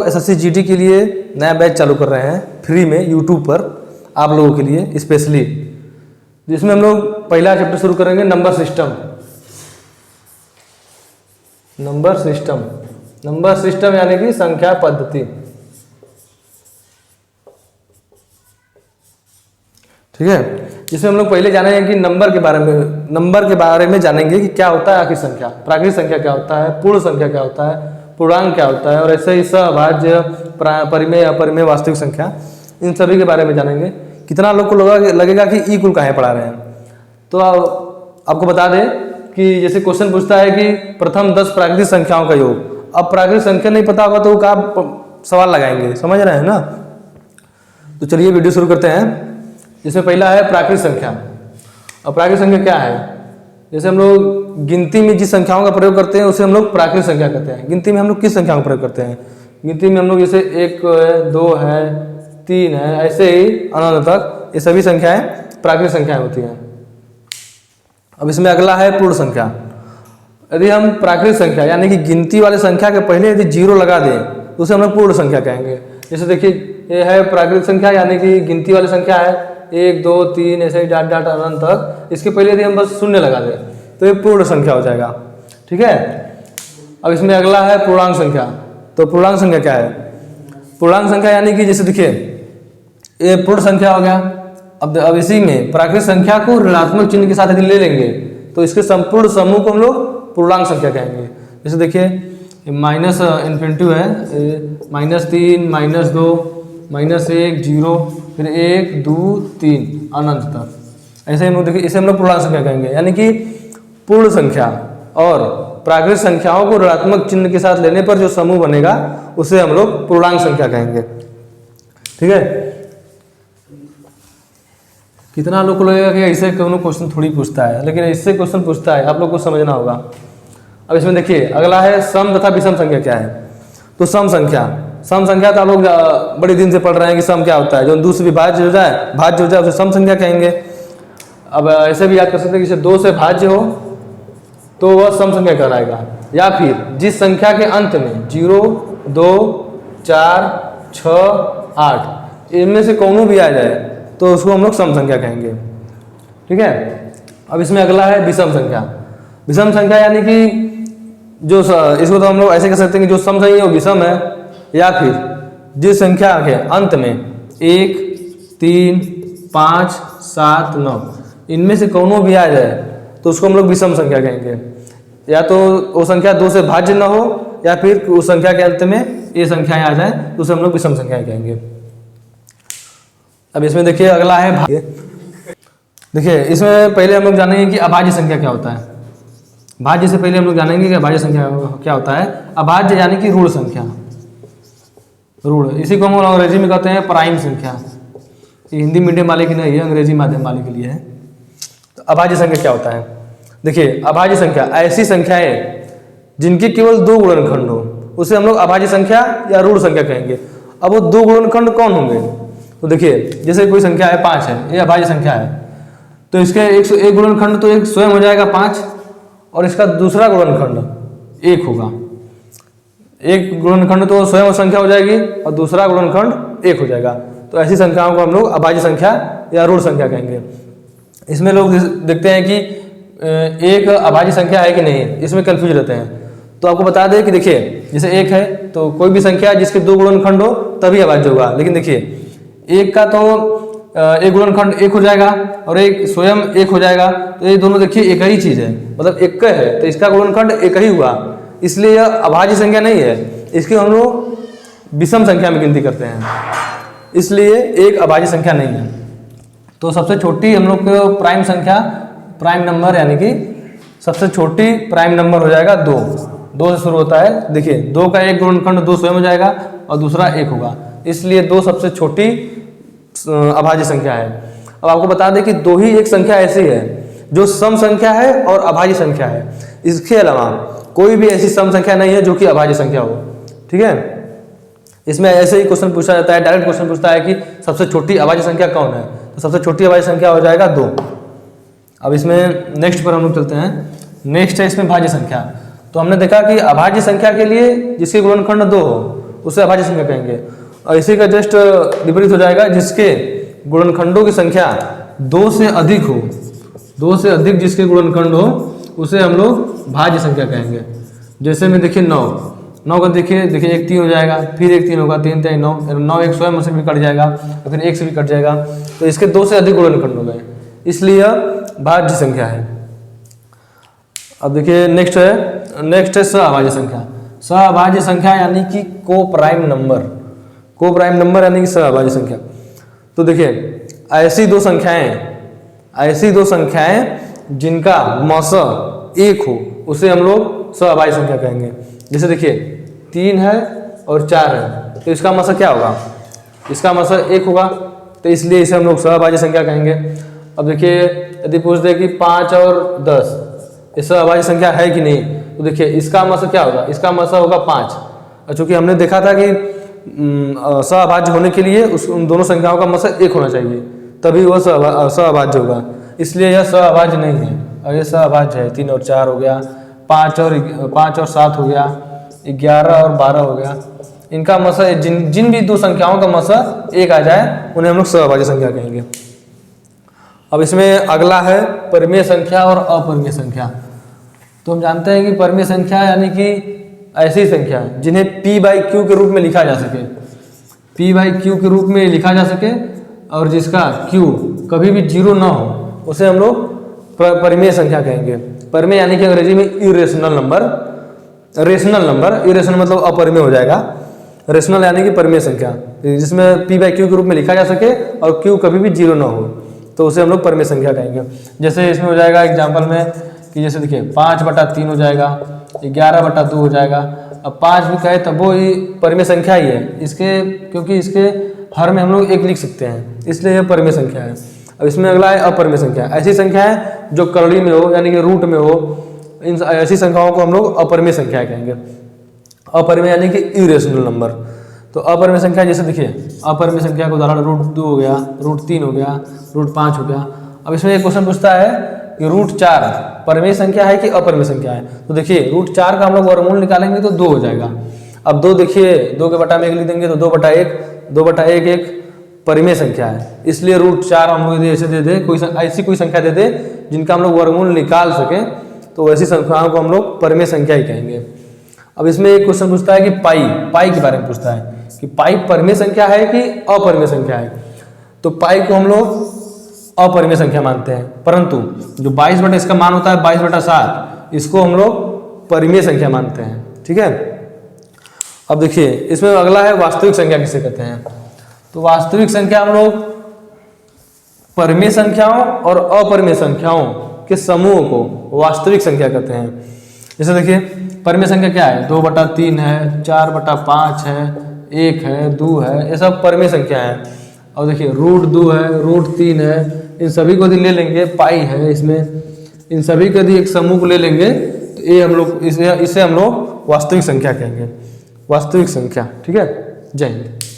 SSC GD के लिए नया बैच चालू कर रहे हैं फ्री में यूट्यूब पर आप लोगों के लिए स्पेशली, जिसमें हम लोग पहला चैप्टर शुरू करेंगे नंबर सिस्टम। नंबर सिस्टम यानी कि संख्या पद्धति। ठीक है, जिसमें हम लोग पहले जानेंगे कि नंबर के बारे में जानेंगे कि क्या होता है आखिर संख्या, प्राकृतिक संख्या क्या होता है, पूर्ण संख्या क्या होता है, पूर्णांक क्या होता है, और ऐसे ही सहभाज्य, परिमेय, अपरिमेय, वास्तविक संख्या, इन सभी के बारे में जानेंगे। कितना लोग को लगेगा कि ई कुल काहे पढ़ा रहे हैं। तो आपको बता दें कि जैसे क्वेश्चन पूछता है कि प्रथम 10 प्राकृतिक संख्याओं का योग। अब प्राकृतिक संख्या नहीं पता होगा तो क्या सवाल लगाएंगे, समझ रहे हैं ना। तो चलिए वीडियो शुरू करते हैं। जिसमें पहला है प्राकृतिक संख्या। और प्राकृतिक संख्या क्या है? जैसे हम लोग गिनती में जिस संख्याओं का प्रयोग करते हैं उसे हम लोग प्राकृतिक संख्या कहते हैं। गिनती में हम लोग किस संख्याओं का प्रयोग करते हैं? गिनती में हम लोग जैसे 1 है, 2 है, 3 है, ऐसे ही अनंत तक ये सभी संख्याएं प्राकृतिक संख्याएं होती हैं। अब इसमें अगला है पूर्ण संख्या। यदि हम प्राकृतिक संख्या यानी कि गिनती वाले संख्या के पहले यदि 0 लगा दें तो उसे हम लोग पूर्ण संख्या कहेंगे। जैसे देखिए ये है प्राकृतिक संख्या यानी कि गिनती वाली संख्या है 1, 2, 3 ऐसे ही डाट डाट अनंत तक। इसके पहले यदि हम बस 0 लगा दें तो ये पूर्ण संख्या हो जाएगा। ठीक है, अब इसमें अगला है पूर्णांक संख्या। तो पूर्णांक संख्या क्या है? पूर्णांक संख्या यानी कि जैसे देखिए ये पूर्ण संख्या हो गया। अब इसी में प्राकृतिक संख्या को ऋणात्मक चिन्ह के साथ यदि ले लेंगे तो इसके संपूर्ण समूह को हम लोग पूर्णांक संख्या कहेंगे। जैसे देखिए माइनस इन्फिनिटी है, -3, -2, -1, 0, फिर 1, 2, 3 अनंत तक। ऐसे हम लोग देखिए इसे हम लोग पूर्णांक संख्या कहेंगे। यानी कि पूर्ण संख्या और प्राकृतिक संख्याओं को ऋणात्मक चिन्ह के साथ लेने पर जो समूह बनेगा उसे हम लोग पूर्णांक संख्या कहेंगे। ठीक है, कितना लोग को लगेगा कि ऐसे क्वेश्चन थोड़ी पूछता है, लेकिन इससे क्वेश्चन पूछता है, आप लोग को समझना होगा। अब इसमें देखिए अगला है सम तथा विषम संख्या क्या है। तो सम संख्या तो आप लोग बड़े दिन से पढ़ रहे हैं कि सम क्या होता है। जो 2 से विभाज्य हो जाए, भाज्य हो जाए उसे सम संख्या कहेंगे। अब ऐसे भी याद कर सकते हैं कि 2 से भाज्य हो तो वह सम संख्या कहलाएगा। या फिर जिस संख्या के अंत में 0, 2, 4, 6, 8 इनमें से कौनों भी आ जाए तो उसको हम लोग सम संख्या कहेंगे। ठीक है, अब इसमें अगला है विषम संख्या। विषम संख्या यानी कि जो इसको तो हम लोग ऐसे कह सकते हैं कि जो सम संख्या है वो विषम है। या फिर जिस संख्या के अंत में 1, 3, 5, 7, 9 इनमें से कौनों भी आ जाए तो उसको हम लोग विषम संख्या कहेंगे। या तो वो संख्या 2 से भाज्य न हो या फिर उस संख्या के अंत में ये संख्याएं आ जाए तो उसे हम लोग विषम संख्याएं कहेंगे। अब इसमें देखिए अगला है भाज्य। देखिए इसमें पहले हम लोग जानेंगे कि अभाज्य संख्या क्या होता है। भाज्य से पहले हम लोग जानेंगे कि अभाज्य संख्या क्या होता है। अभाज्य यानी कि ऋण संख्या, ऋण, इसी को हम अंग्रेजी में कहते हैं प्राइम संख्या। ये हिंदी मीडियम वाले की नहीं है, अंग्रेजी माध्यम वाले के लिए है। तो अभाज्य संख्या क्या होता है? देखिए अभाज्य संख्या ऐसी संख्याएं जिनके केवल 2 गुणनखंड हो उसे हम लोग अभाज्य संख्या या ऋण संख्या कहेंगे। अब वो 2 गुणनखंड कौन होंगे? तो देखिए जैसे कोई संख्या है 5 है, ये अभाज्य संख्या है तो इसके एक गुणनखंड तो एक स्वयं हो जाएगा 5 और इसका दूसरा गुणनखंड 1 होगा। एक गुणनखंड तो स्वयं संख्या हो जाएगी और दूसरा गुणनखंड 1 हो जाएगा। तो ऐसी संख्याओं को हम लोग अभाज्य संख्या या ऋण संख्या कहेंगे। इसमें लोग देखते हैं कि एक अभाज्य संख्या है कि नहीं, इसमें कंफ्यूज रहते हैं। तो आपको बता दें कि देखिए जैसे 1 है तो कोई भी संख्या जिसके 2 गुणनखंड हो तभी अभाज्य होगा। लेकिन देखिए 1 का तो एक गुणनखंड 1 हो जाएगा और एक स्वयं 1 हो जाएगा। तो ये दोनों देखिए एक ही चीज है, मतलब 1 है तो इसका गुणनखंड 1 ही हुआ, इसलिए यह अभाज्य संख्या नहीं है। इसकी हम लोग विषम संख्या में गिनती करते हैं, इसलिए एक अभाज्य संख्या नहीं है। तो सबसे छोटी हम लोग को प्राइम संख्या, प्राइम नंबर यानी कि सबसे छोटी प्राइम नंबर हो जाएगा 2 से शुरू होता है। देखिए 2 का एक गुणनखंड 2 स्वयं हो जाएगा और दूसरा 1 होगा, इसलिए 2 सबसे छोटी अभाज्य संख्या है। अब आपको बता दें कि 2 ही एक संख्या ऐसी है जो सम संख्या है और अभाज्य संख्या है। इसके अलावा कोई भी ऐसी सम संख्या नहीं है जो कि अभाज्य संख्या हो। ठीक है, इसमें ऐसे ही क्वेश्चन पूछा जाता है, डायरेक्ट क्वेश्चन पूछता है कि सबसे छोटी अभाज्य संख्या कौन है, तो सबसे छोटी अभाज्य संख्या हो जाएगा 2। अब इसमें नेक्स्ट पर हम लोग चलते हैं। नेक्स्ट है इसमें भाज्य संख्या। तो हमने देखा कि अभाज्य संख्या के लिए जिसके गुणनखंड 2 हो उसे अभाज्य संख्या कहेंगे। और इसी का जस्ट विपरीत हो जाएगा जिसके गुणनखंडों की संख्या 2 से अधिक हो, 2 से अधिक जिसके गुणनखंड हो उसे हम लोग भाज्य संख्या कहेंगे। जैसे में देखिए 9 का देखिए 1 3 हो जाएगा, फिर 1 3 होगा, 3 3 9, 9 एक स्वयं से भी कट जाएगा और फिर 1 से भी कट जाएगा, तो इसके 2 से अधिक गुणनखंड हो गए, इसलिए यह भाज्य संख्या है। अब देखिए नेक्स्ट है सहअभाज्य संख्या। सहअभाज्य संख्या यानी कि को प्राइम नंबर यानी कि सहअभाज्य संख्या। तो देखिए ऐसी दो संख्याएं जिनका मसह 1 हो उसे हम लोग सहअभाज्य संख्या कहेंगे। जैसे देखिए 3 है और 4 है, तो इसका मसह क्या होगा? इसका मसह 1 होगा, तो इसलिए इसे हम लोग सहअभाज्य संख्या कहेंगे। अब देखिए यदि पूछ दे कि 5 और 10 ये सहअभाज्य संख्या है कि नहीं, तो देखिए इसका मसह क्या होगा? इसका मसह होगा 5। और चूंकि हमने देखा था कि सहअभाज्य होने के लिए उन दोनों संख्याओं का मसह 1 होना चाहिए, तभी वह सहअभाज्य होगा, इसलिए यह सहअभाज्य नहीं है। और यह सहअभाज्य है। 3 और 4 हो गया, 5 और 7 हो गया, 11 और 12 हो गया। इनका मसह जिन भी दो संख्याओं का मसह 1 आ जाए उन्हें हम लोग सहअभाज्य संख्या कहेंगे। अब इसमें अगला है परिमेय संख्या और अपरिमेय संख्या। तो हम जानते हैं कि परिमेय संख्या यानी कि ऐसी संख्या जिन्हें p/q के रूप में लिखा जा सके, p/q के रूप में लिखा जा सके और जिसका q कभी भी 0 ना हो उसे हम लोग परिमेय संख्या कहेंगे। परिमेय यानी कि अंग्रेजी में इरेशनल नंबर, इरेशनल मतलब अपरिमेय हो जाएगा, रेशनल यानी कि परिमेय संख्या जिसमें p/q के रूप में लिखा जा सके और q कभी भी 0 ना हो, तो उसे हम लोग परिमेय संख्या कहेंगे। जैसे इसमें हो जाएगा एग्जाम्पल में कि जैसे देखिए 5/3 हो जाएगा, 11/2 हो जाएगा। अब 5 भी कहे तब वो ही परिमेय संख्या ही है, क्योंकि इसके हर में हम लोग 1 लिख सकते हैं, इसलिए यह परिमेय संख्या है। अब इसमें अगला है अपरिमेय संख्या। ऐसी संख्याएं जो करड़ी में हो यानी कि रूट में हो, इन ऐसी संख्याओं को हम लोग अपरिमेय संख्या कहेंगे। अपरिमेय यानी कि इरेशनल नंबर। तो अपरिमेय संख्या जैसे देखिए अपरिमेय संख्या का उदाहरण √2 हो गया, √3 हो गया, √5 हो गया। अब इसमें एक क्वेश्चन पूछता है कि √4 परिमेय संख्या है कि अपरिमेय संख्या है। तो देखिए √4 का हम लोग वर्गमूल निकालेंगे तो 2 हो जाएगा। अब 2 देखिए 2 के बटा में 1 लिख देंगे तो 2/1 एक परिमेय संख्या है, इसलिए √4 हम लोग ऐसे दे दे, ऐसी कोई संख्या दे दे जिनका हम लोग वर्गमूल निकाल सके, तो वैसी संख्याओं को हम लोग परिमेय संख्या ही कहेंगे। अब इसमें एक क्वेश्चन पूछता है कि पाई के बारे में पूछता है कि पाई परिमेय संख्या है कि अपरिमेय संख्या है। तो पाई को हम लोग अपरिमेय संख्या मानते हैं, परंतु जो 22 इसका मान होता है 22/7, इसको हम लोग परिमेय संख्या मानते हैं। ठीक है। अब देखिए इसमें अगला है वास्तविक संख्या किसे कहते हैं। तो वास्तविक संख्या हम लोग परिमेय संख्याओं और अपरिमेय संख्याओं के समूह को वास्तविक संख्या कहते हैं। जैसे देखिए परिमेय संख्या क्या है? 2/3 है, 4/5 है, 1 है, 2 है, ये सब परिमेय संख्या है। और देखिए √2 है, √3 है, इन सभी को यदि ले लेंगे, पाई है इसमें, इन सभी को यदि एक समूह को ले लेंगे तो ये हम लोग इसे हम लोग वास्तविक संख्या कहेंगे, वास्तविक संख्या। ठीक है। जय हिंद।